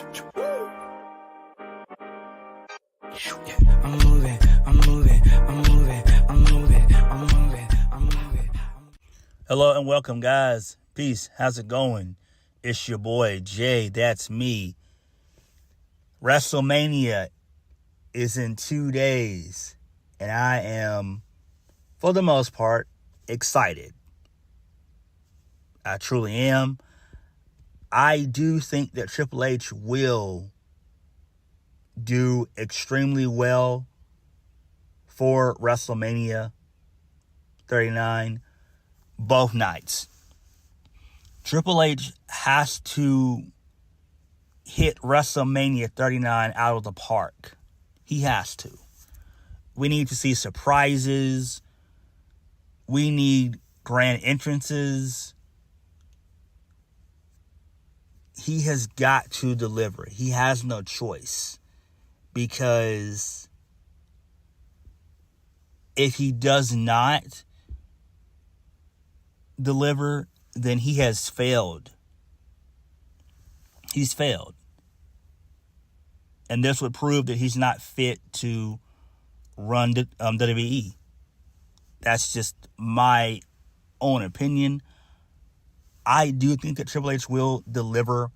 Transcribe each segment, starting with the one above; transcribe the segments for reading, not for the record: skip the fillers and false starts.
I'm moving. Hello and welcome, guys. Peace. How's it going? It's your boy, Jay. That's me. WrestleMania is in 2 days, and I am, for the most part, excited. I truly am. I do think that Triple H will do extremely well for WrestleMania 39 both nights. Triple H has to hit WrestleMania 39 out of the park. He has to. We need to see surprises. We need grand entrances. He has got to deliver. He has no choice. Because if he does not deliver, then he has failed. He's failed. And this would prove that he's not fit to run WWE. That's just my own opinion. I do think that Triple H will deliver.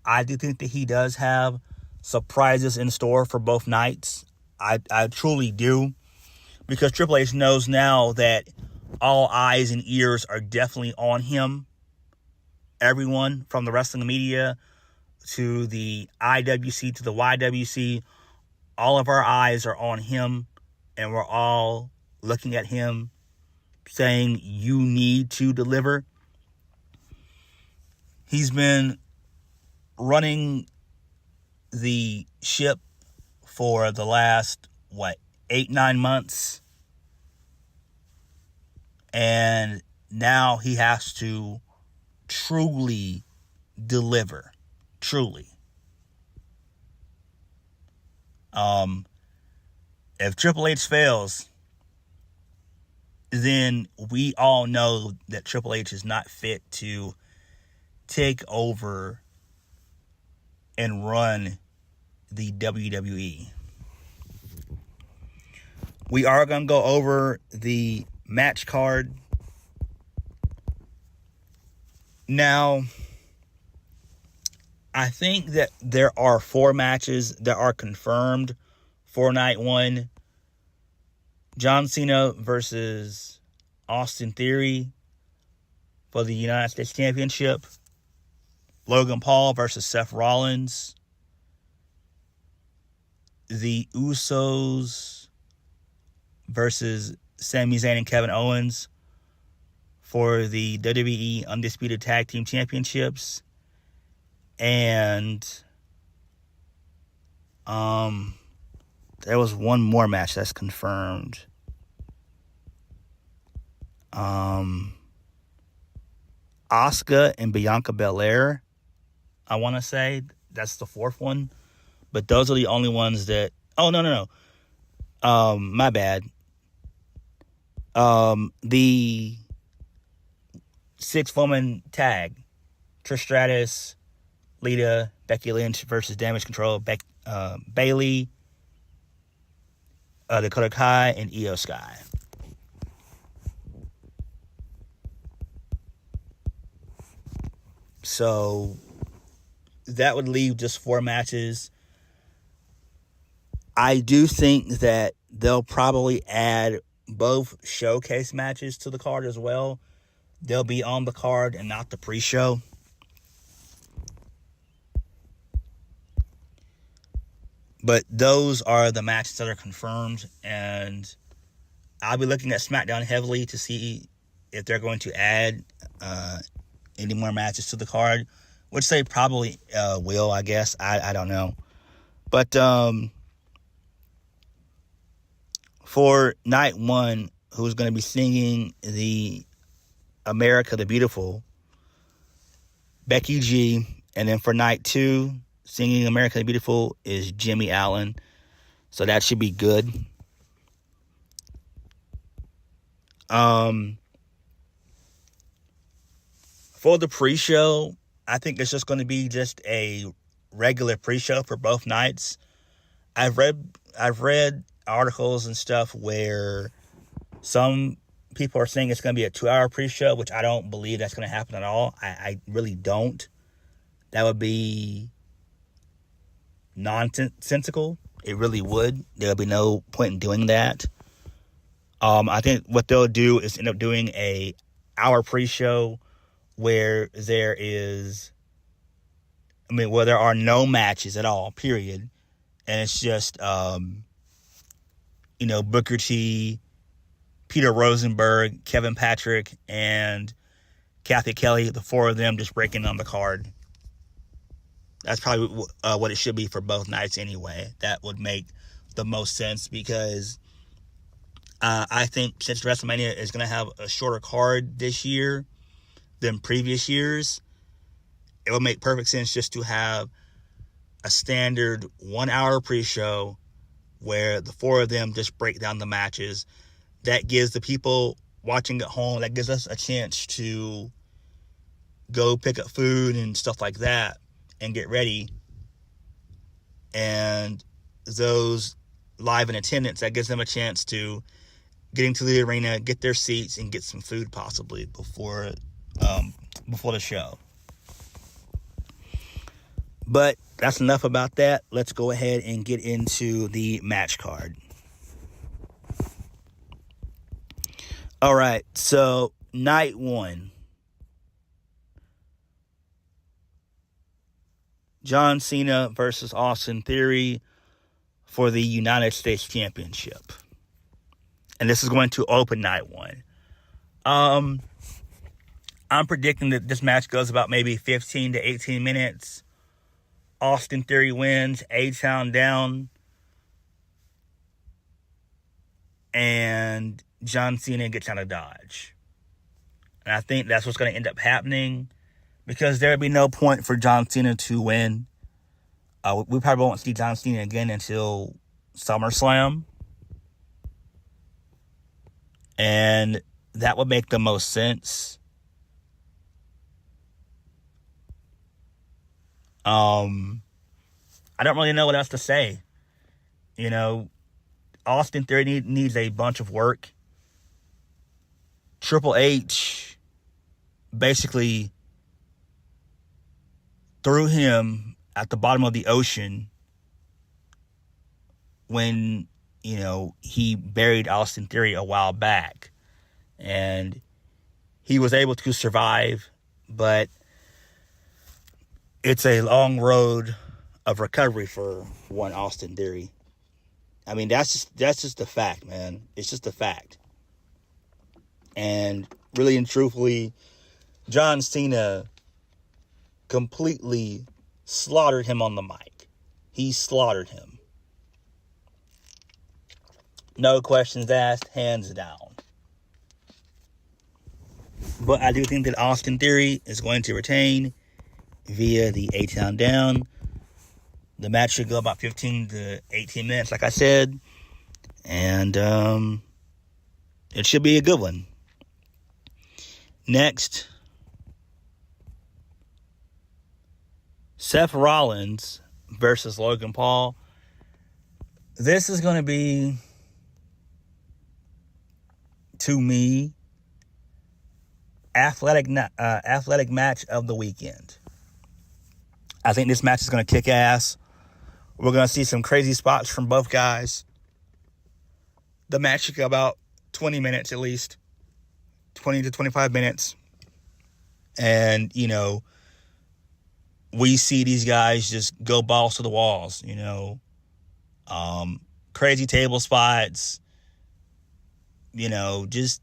I do think that he does have surprises in store for both nights. I truly do. Because Triple H knows now that all eyes and ears are definitely on him. Everyone from the wrestling media to the IWC to the YWC, all of our eyes are on him, and we're all looking at him saying, you need to deliver. He's been running the ship for the last, 8-9 months. And now he has to truly deliver. Truly. If Triple H fails, then we all know that Triple H is not fit to take over and run the WWE. We are going to go over the match card. Now, I think that there are 4 matches that are confirmed for night 1. John Cena versus Austin Theory for the United States Championship. Logan Paul versus Seth Rollins. The Usos versus Sami Zayn and Kevin Owens for the WWE Undisputed Tag Team Championships. And there was one more match that's confirmed. Asuka and Bianca Belair, I want to say. That's the 4th one. But those are the only ones that... Oh, no. My bad. The 6-woman tag. Trish Stratus, Lita, Becky Lynch versus Damage Control, Bayley, Dakota Kai, and Io Sky. So that would leave just 4 matches. I do think that they'll probably add both showcase matches to the card as well. They'll be on the card and not the pre-show. But those are the matches that are confirmed, and I'll be looking at SmackDown heavily to see if they're going to add any more matches to the card, which they probably will, I guess. I don't know. But for night 1, who's going to be singing the America the Beautiful, Becky G. And then for night 2, singing America the Beautiful is Jimmy Allen. So that should be good. For the pre-show, I think it's just going to be just a regular pre-show for both nights. I've read articles and stuff where some people are saying it's going to be a 2-hour pre-show, which I don't believe that's going to happen at all. I really don't. That would be nonsensical. It really would. There would be no point in doing that. I think what they'll do is end up doing a hour pre-show where there are no matches at all, period. And it's just, Booker T, Peter Rosenberg, Kevin Patrick, and Kathy Kelly, the four of them just breaking on the card. That's probably what it should be for both nights anyway. That would make the most sense because I think since WrestleMania is going to have a shorter card this year than previous years, it would make perfect sense just to have a standard 1-hour pre-show where the four of them just break down the matches. That gives the people watching at home, that gives us a chance to go pick up food and stuff like that and get ready. And those live in attendance, that gives them a chance to get into the arena, get their seats, and get some food possibly before the show. But that's enough about that. Let's go ahead and get into the match card. All right, so night one. John Cena versus Austin Theory for the United States Championship. And this is going to open night one. I'm predicting that this match goes about maybe 15 to 18 minutes. Austin Theory wins, A-Town down, and John Cena gets out of Dodge. And I think that's what's going to end up happening because there would be no point for John Cena to win. We probably won't see John Cena again until SummerSlam. And that would make the most sense. I don't really know what else to say. Austin Theory needs a bunch of work. Triple H basically threw him at the bottom of the ocean when, he buried Austin Theory a while back. And he was able to survive, but it's a long road of recovery for one Austin Theory. I mean, that's just a fact, man. It's just a fact. And really and truthfully, John Cena completely slaughtered him on the mic. He slaughtered him. No questions asked, hands down. But I do think that Austin Theory is going to retain via the A-Town down. The match should go about 15 to 18 minutes, like I said. And it should be a good one. Next, Seth Rollins versus Logan Paul. This is going to be, to me, athletic match of the weekend. I think this match is going to kick ass. We're going to see some crazy spots from both guys. The match should go about 20 minutes at least. 20 to 25 minutes. And, we see these guys just go balls to the walls, crazy table spots. Just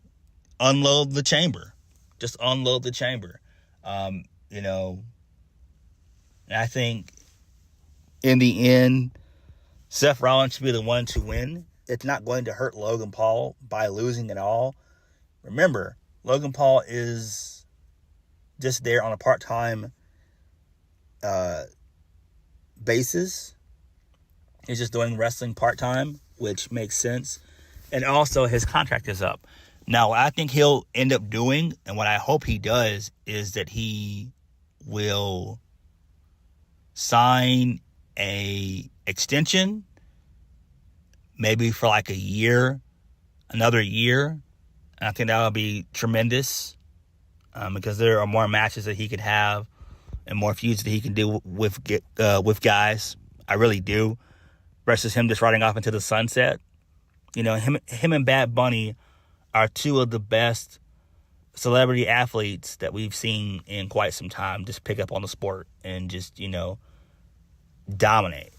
unload the chamber. Just unload the chamber. And I think in the end, Seth Rollins should be the one to win. It's not going to hurt Logan Paul by losing at all. Remember, Logan Paul is just there on a part-time basis. He's just doing wrestling part-time, which makes sense. And also, his contract is up. Now, what I think he'll end up doing, and what I hope he does, is that he will sign a extension, maybe for like a year, another year. And I think that would be tremendous, because there are more matches that he could have and more feuds that he can do with guys. I really do. Versus him just riding off into the sunset. You know, him and Bad Bunny are two of the best celebrity athletes that we've seen in quite some time. Just pick up on the sport and just, dominate.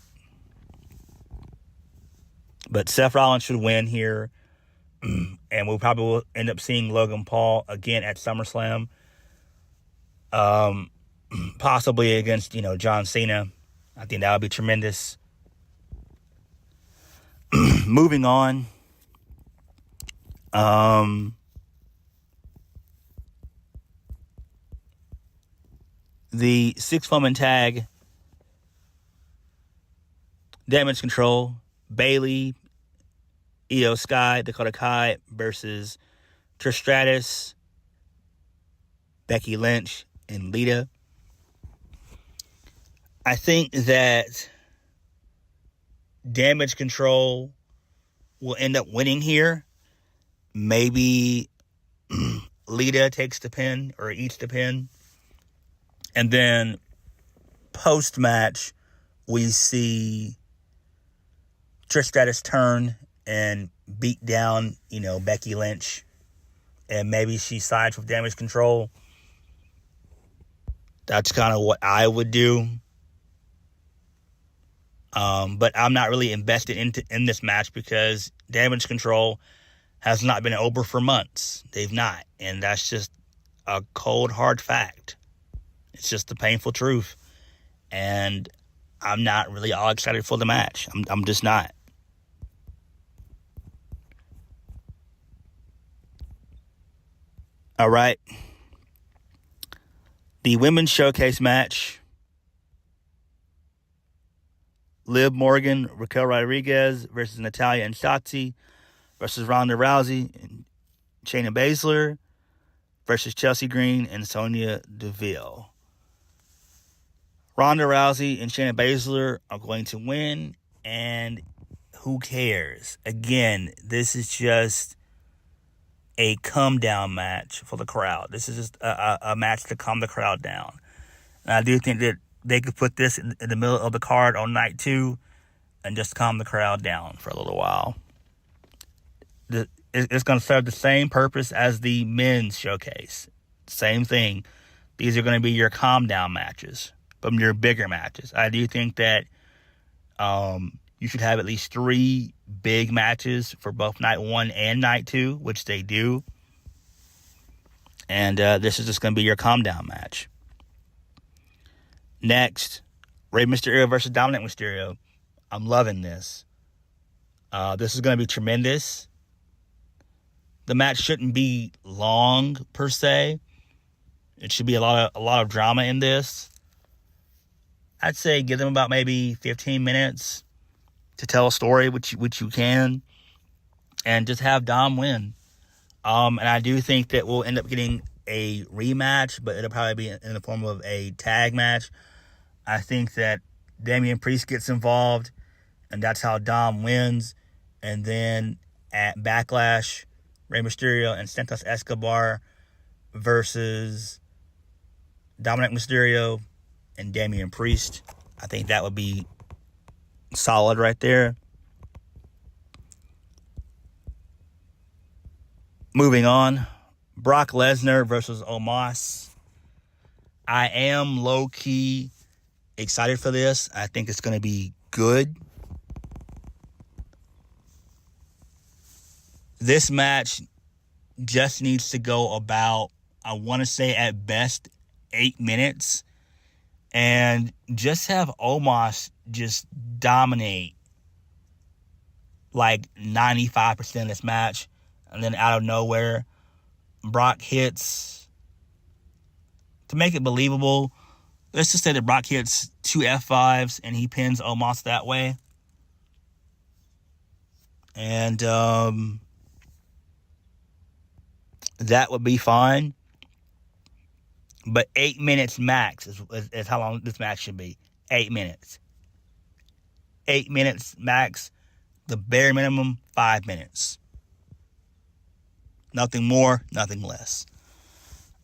But Seth Rollins should win here. And we'll probably end up seeing Logan Paul again at SummerSlam. Possibly against, John Cena. I think that would be tremendous. Moving on. The 6-woman tag, Damage Control, Bayley, Io Sky, Dakota Kai versus Trish Stratus, Becky Lynch, and Lita. I think that Damage Control will end up winning here. Maybe Lita takes the pin or eats the pin. And then post-match, we see Trish Stratus turn and beat down, Becky Lynch. And maybe she sides with Damage Control. That's kind of what I would do. But I'm not really invested in this match because Damage Control has not been over for months. They've not. And that's just a cold, hard fact. It's just the painful truth. And I'm not really all excited for the match. I'm just not. All right. The Women's Showcase match. Liv Morgan, Raquel Rodriguez versus Natalya and Shotzi versus Ronda Rousey and Shayna Baszler versus Chelsea Green and Sonya Deville. Ronda Rousey and Shayna Baszler are going to win, and who cares? Again, this is just a come-down match for the crowd. This is just a match to calm the crowd down. And I do think that they could put this in the middle of the card on night 2 and just calm the crowd down for a little while. It's going to serve the same purpose as the men's showcase. Same thing. These are going to be your calm-down matches, but your bigger matches. I do think that you should have at least 3 big matches for both night 1 and night 2, which they do. And this is just going to be your calm-down match. Next, Rey Mysterio versus Dominic Mysterio. I'm loving this. This is going to be tremendous. The match shouldn't be long per se. It should be a lot of drama in this. I'd say give them about maybe 15 minutes to tell a story, which you can, and just have Dom win. And I do think that we'll end up getting a rematch, but it'll probably be in the form of a tag match. I think that Damian Priest gets involved, and that's how Dom wins. And then at Backlash, Rey Mysterio and Santos Escobar versus Dominic Mysterio and Damian Priest. I think that would be solid right there. Moving on, Brock Lesnar versus Omos. I am low-key excited for this. I think it's going to be good. This match just needs to go about, I want to say at best, 8 minutes. And just have Omos just dominate like 95% of this match. And then out of nowhere, Brock hits, to make it believable, let's just say that Brock hits 2 F5s and he pins Omos that way. And that would be fine. But 8 minutes max is how long this match should be. 8 minutes. 8 minutes max. The bare minimum, 5 minutes. Nothing more, nothing less.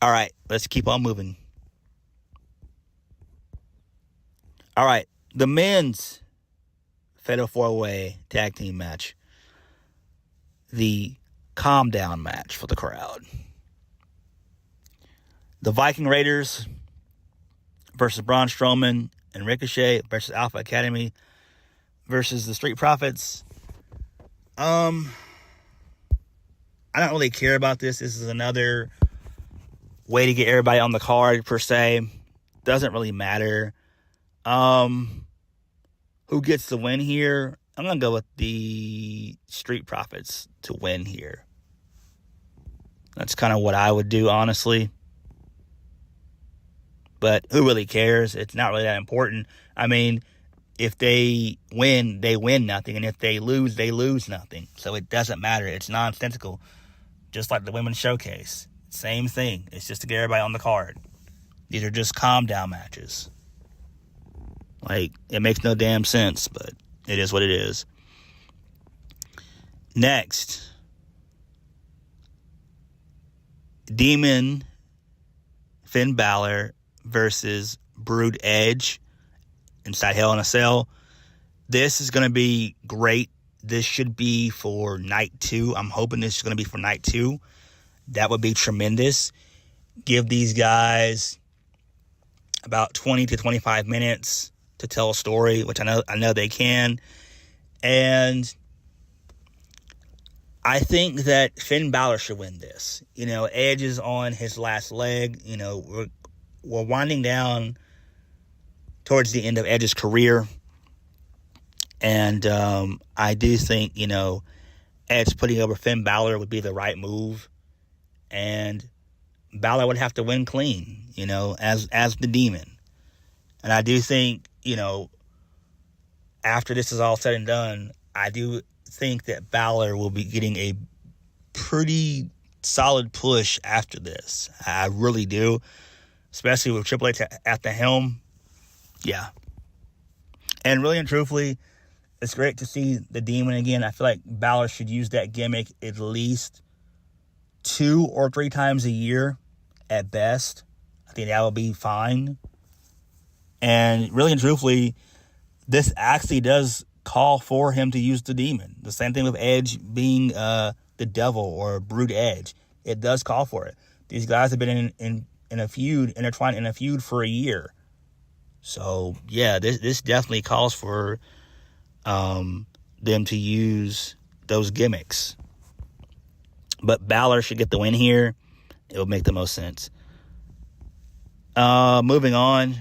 All right, let's keep on moving. All right, the men's Fatal 4-Way Tag Team match. The calm down match for the crowd. The Viking Raiders versus Braun Strowman and Ricochet versus Alpha Academy versus the Street Profits. I don't really care about this. This is another way to get everybody on the card, per se. Doesn't really matter. Who gets the win here? I'm going to go with the Street Profits to win here. That's kind of what I would do, honestly. But who really cares? It's not really that important. I mean, if they win nothing. And if they lose nothing. So it doesn't matter. It's nonsensical. Just like the Women's Showcase. Same thing. It's just to get everybody on the card. These are just calm down matches. Like, it makes no damn sense, but it is what it is. Next. Demon Finn Balor versus Brood Edge inside Hell in a Cell. This is going to be great. This should be for night 2. I'm hoping this is going to be for night 2. That would be tremendous. Give these guys about 20 to 25 minutes to tell a story, which I know they can. And I think that Finn Balor should win this. You know, Edge is on his last leg. You know, we're winding down towards the end of Edge's career. And I do think, you know, Edge putting over Finn Balor would be the right move. And Balor would have to win clean, you know, as the Demon. And I do think, you know, after this is all said and done, I do think that Balor will be getting a pretty solid push after this. I really do. Especially with Triple H at the helm. Yeah. And really and truthfully, it's great to see the Demon again. I feel like Balor should use that gimmick at least 2 or 3 times a year at best. I think that would be fine. And really and truthfully, this actually does call for him to use the Demon. The same thing with Edge being the Devil or Brood Edge. It does call for it. These guys have been in a feud, intertwined in a feud for a year. So, yeah, this definitely calls for them to use those gimmicks. But Balor should get the win here. It would make the most sense. Moving on.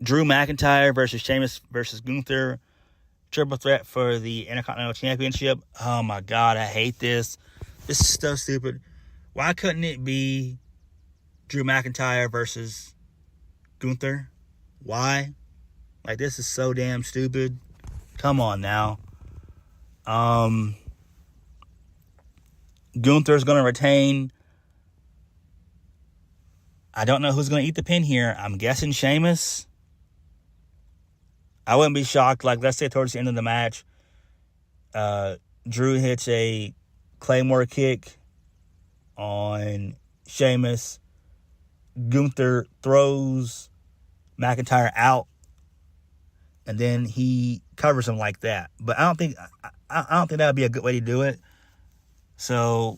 Drew McIntyre versus Sheamus versus Gunther. Triple threat for the Intercontinental Championship. Oh, my God. I hate this. This is so stupid. Why couldn't it be Drew McIntyre versus Gunther? Why? Like, this is so damn stupid. Come on now. Gunther's going to retain. I don't know who's going to eat the pin here. I'm guessing Sheamus. I wouldn't be shocked. Like, let's say towards the end of the match, Drew hits a Claymore kick on Sheamus. Gunther throws McIntyre out, and then he covers him like that. But I don't think that would be a good way to do it. So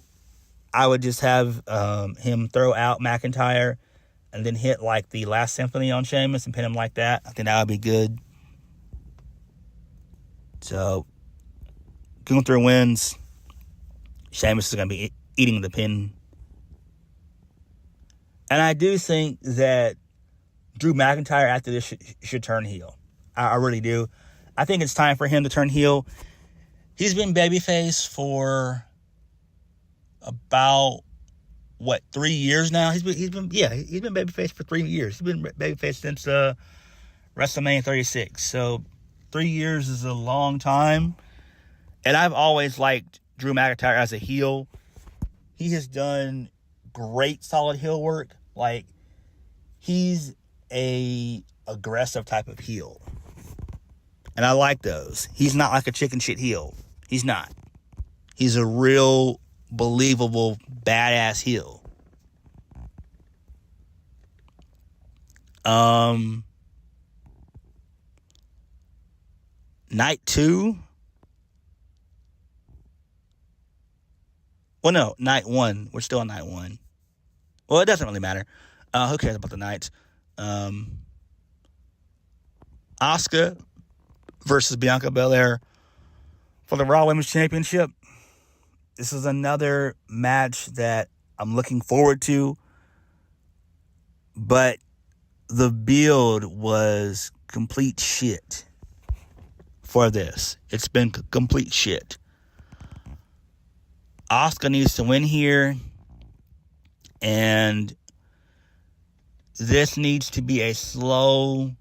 I would just have him throw out McIntyre and then hit like the Last Symphony on Sheamus and pin him like that. I think that would be good. So Gunther wins. Sheamus is going to be eating the pin. And I do think that Drew McIntyre after this should turn heel. I really do. I think it's time for him to turn heel. He's been babyface for about 3 years now. He's been babyface for 3 years. He's been babyface since WrestleMania 36. So 3 years is a long time. And I've always liked Drew McIntyre as a heel. He has done great solid heel work. Like, he's a aggressive type of heel. And I like those. He's not like a chicken shit heel. He's not. He's a real, believable, badass heel. Night 2. Well, no, night 1. We're still on night 1. Well, it doesn't really matter. Who cares about the nights? Asuka versus Bianca Belair for the Raw Women's Championship. This is another match that I'm looking forward to, but the build was complete shit for this. It's been complete shit. Asuka needs to win here, and this needs to be a slow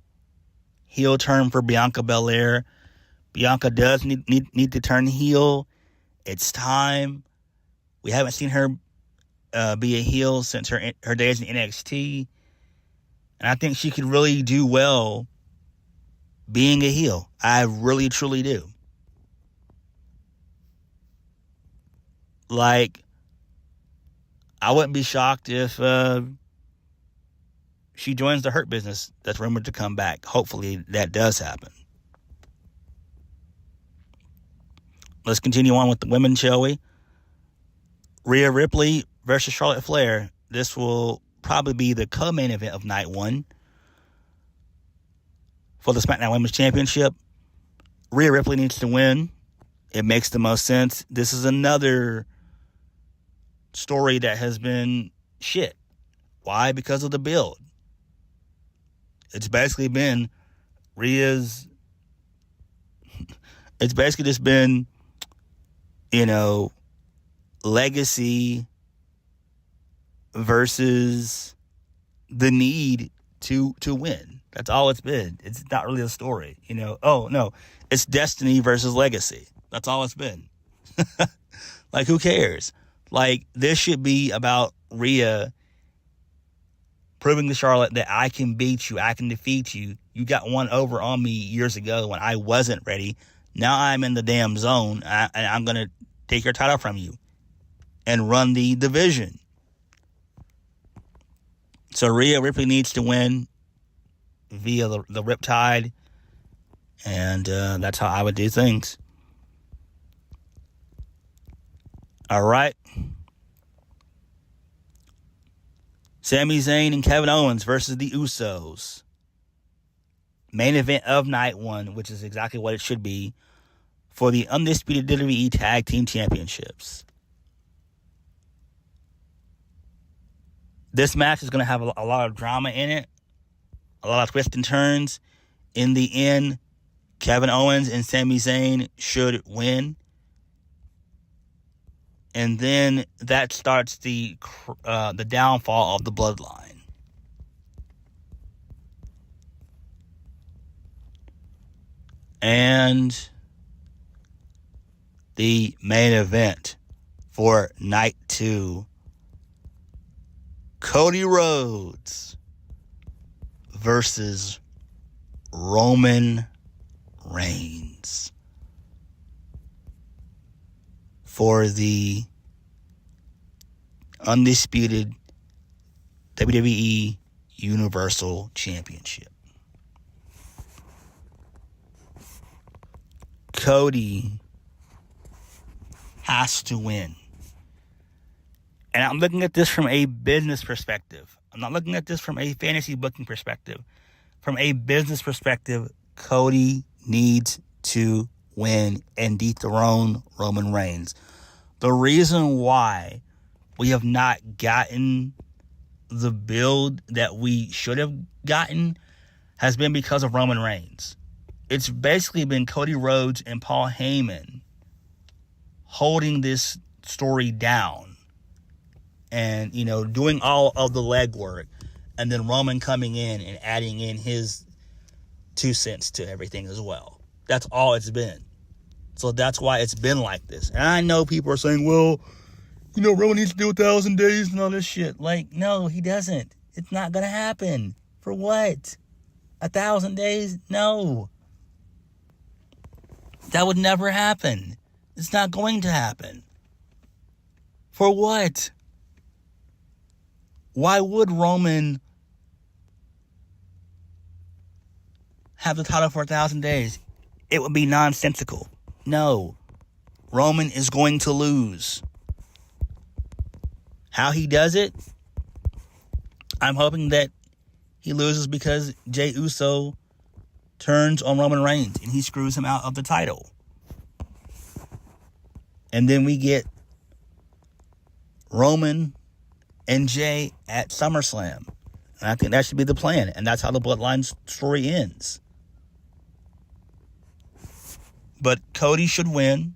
heel turn for Bianca Belair. Bianca does need to turn heel. It's time. We haven't seen her be a heel since her days in NXT. And I think she could really do well being a heel. I really, truly do. Like, I wouldn't be shocked if she joins the Hurt Business that's rumored to come back. Hopefully that does happen. Let's continue on with the women, shall we? Rhea Ripley versus Charlotte Flair. This will probably be the co-main event of night 1 for the SmackDown Women's Championship. Rhea Ripley needs to win. It makes the most sense. This is another story that has been shit. Why? Because of the build. It's basically been Rhea's... It's basically just been, legacy versus the need to win. That's all it's been. It's not really a story, Oh, no. It's destiny versus legacy. That's all it's been. Like, who cares? Like, this should be about Rhea proving to Charlotte that I can beat you, I can defeat you. You got one over on me years ago when I wasn't ready. Now I'm in the damn zone, and I'm going to take your title from you and run the division. So Rhea Ripley needs to win via the Riptide, and that's how I would do things. All right. Sami Zayn and Kevin Owens versus the Usos. Main event of night 1, which is exactly what it should be, for the undisputed WWE Tag Team Championships. This match is going to have a lot of drama in it, a lot of twists and turns. In the end, Kevin Owens and Sami Zayn should win. And then that starts the downfall of the bloodline. And the main event for night 2, Cody Rhodes versus Roman Reigns for the undisputed WWE Universal Championship. Cody has to win. And I'm looking at this from a business perspective. I'm not looking at this from a fantasy booking perspective. From a business perspective, Cody needs to win and dethrone Roman Reigns. The reason why we have not gotten the build that we should have gotten has been because of Roman Reigns. It's basically been Cody Rhodes and Paul Heyman holding this story down and, doing all of the legwork, and then Roman coming in and adding in his 2 cents to everything as well. That's all it's been. So that's why it's been like this. And I know people are saying, well, Roman needs to do 1,000 days and all this shit. Like, no, he doesn't. It's not going to happen. For what? 1,000 days? No. That would never happen. It's not going to happen. For what? Why would Roman have the title for 1,000 days? It would be nonsensical. No. Roman is going to lose. How he does it? I'm hoping that he loses because Jey Uso turns on Roman Reigns and he screws him out of the title. And then we get Roman and Jey at SummerSlam. And I think that should be the plan. And that's how the Bloodline story ends. But Cody should win.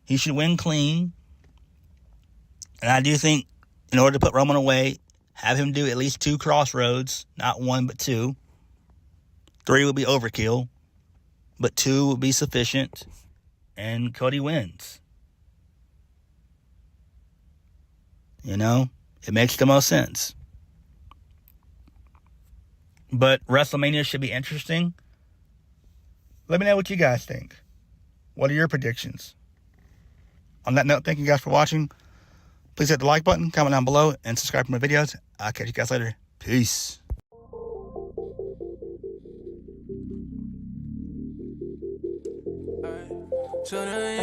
He should win clean. And I do think in order to put Roman away, have him do at least 2 crossroads. Not 1, but 2. 3 would be overkill. But 2 would be sufficient. And Cody wins. You know? It makes the most sense. But WrestleMania should be interesting. Let me know what you guys think. What are your predictions? On that note, thank you guys for watching. Please hit the like button, comment down below, and subscribe for my videos. I'll catch you guys later. Peace. Tonight